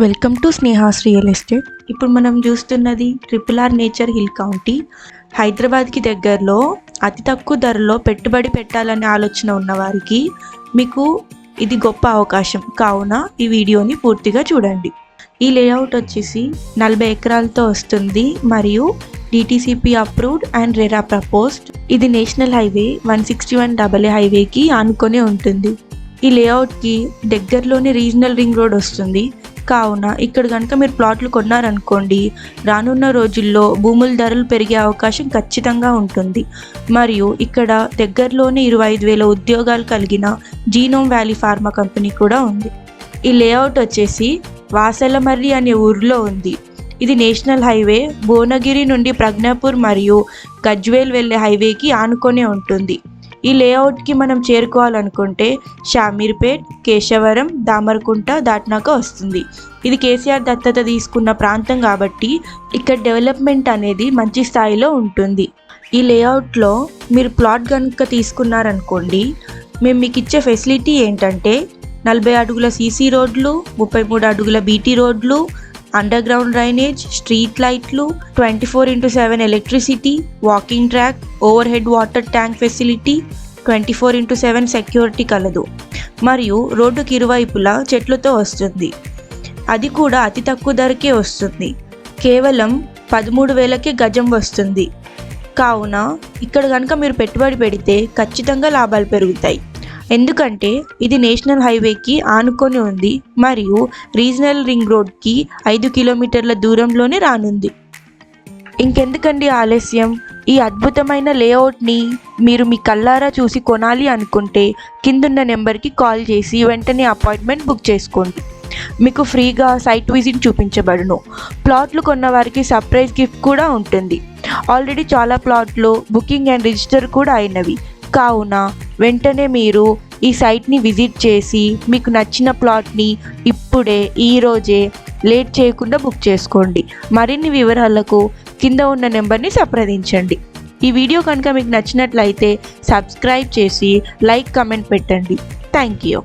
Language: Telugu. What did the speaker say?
Welcome to Sneha's real estate. ఇప్పుడు మనం చూస్తున్నది RRR నేచర్ హిల్ కౌంటీ. హైదరాబాద్కి దగ్గరలో అతి తక్కువ ధరలో పెట్టుబడి పెట్టాలనే ఆలోచన ఉన్నవారికి మీకు ఇది గొప్ప అవకాశం. కావున ఈ వీడియోని పూర్తిగా చూడండి. ఈ లేఅవుట్ వచ్చేసి 40 ఎకరాలతో వస్తుంది మరియు DTCP approved and RERA proposed. ఇది నేషనల్ హైవే 161AA హైవేకి ఆనుకొని ఉంటుంది. ఈ లేఅవుట్కి దగ్గరలోనే రీజనల్ రింగ్ రోడ్ వస్తుంది. కావున ఇక్కడ కనుక మీరు ప్లాట్లు కొన్నారనుకోండి, రానున్న రోజుల్లో భూముల ధరలు పెరిగే అవకాశం ఖచ్చితంగా ఉంటుంది. మరియు ఇక్కడ దగ్గరలోనే 25,000 ఉద్యోగాలు కలిగిన జీనోమ్ వ్యాలీ ఫార్మా కంపెనీ కూడా ఉంది. ఈ లేఅవుట్ వచ్చేసి వాసలమర్రి అనే ఊరిలో ఉంది. ఇది నేషనల్ హైవే భువనగిరి నుండి ప్రజ్ఞాపూర్ మరియు గజ్వేల్ వెళ్ళే హైవేకి ఆనుకొనే ఉంటుంది. ఈ లేఅవుట్కి మనం చేరుకోవాలనుకుంటే షామీర్పేట్, కేశవరం, దామరకుంట దాటినాక వస్తుంది. ఇది కేసీఆర్ దత్తత తీసుకున్న ప్రాంతం కాబట్టి ఇక్కడ డెవలప్మెంట్ అనేది మంచి స్థాయిలో ఉంటుంది. ఈ లేఅవుట్లో మీరు ప్లాట్ కనుక తీసుకున్నారనుకోండి, మేము మీకు ఇచ్చే ఫెసిలిటీ ఏంటంటే 40 అడుగుల CC రోడ్లు, 33 అడుగుల BT రోడ్లు, అండర్ గ్రౌండ్ డ్రైనేజ్, స్ట్రీట్ లైట్లు, 24/7 electricity, walking track, over head water tank facility, 24/7 security కలదు. మరియు రోడ్డుకి ఇరువైపులా చెట్లతో వస్తుంది. అది కూడా అతి తక్కువ ధరకే వస్తుంది. కేవలం 13,000కే గజం వస్తుంది. కావున ఇక్కడ కనుక మీరు పెట్టుబడి పెడితే ఖచ్చితంగా లాభాలు పెరుగుతాయి. ఎందుకంటే ఇది నేషనల్ హైవేకి ఆనుకొని ఉంది మరియు రీజనల్ రింగ్ రోడ్కి 5 కిలోమీటర్ల దూరంలోనే రానుంది. ఇంకెందుకండి ఆలస్యం? ఈ అద్భుతమైన లేఅవుట్ని మీరు మీ కళ్ళారా చూసి కొనాలి అనుకుంటే కిందున్న నెంబర్కి కాల్ చేసి వెంటనే అపాయింట్మెంట్ బుక్ చేసుకోండి. మీకు ఫ్రీగా సైట్ విజిట్ చూపించబడును. ప్లాట్లు కొన్న వారికి సర్ప్రైజ్ గిఫ్ట్ కూడా ఉంటుంది. ఆల్రెడీ చాలా ప్లాట్లు బుకింగ్ అండ్ రిజిస్టర్ కూడా అయినవి. కావున వెంటనే మీరు ఈ సైట్ని విజిట్ చేసి మీకు నచ్చిన ప్లాట్ని ఇప్పుడే ఈరోజే లేట్ చేయకుండా బుక్ చేసుకోండి. మరిన్ని వివరాలకు కింద ఉన్న నెంబర్ని సంప్రదించండి. ఈ వీడియో కనుక మీకు నచ్చినట్లయితే సబ్స్క్రైబ్ చేసి లైక్, కమెంట్ పెట్టండి. Thank you.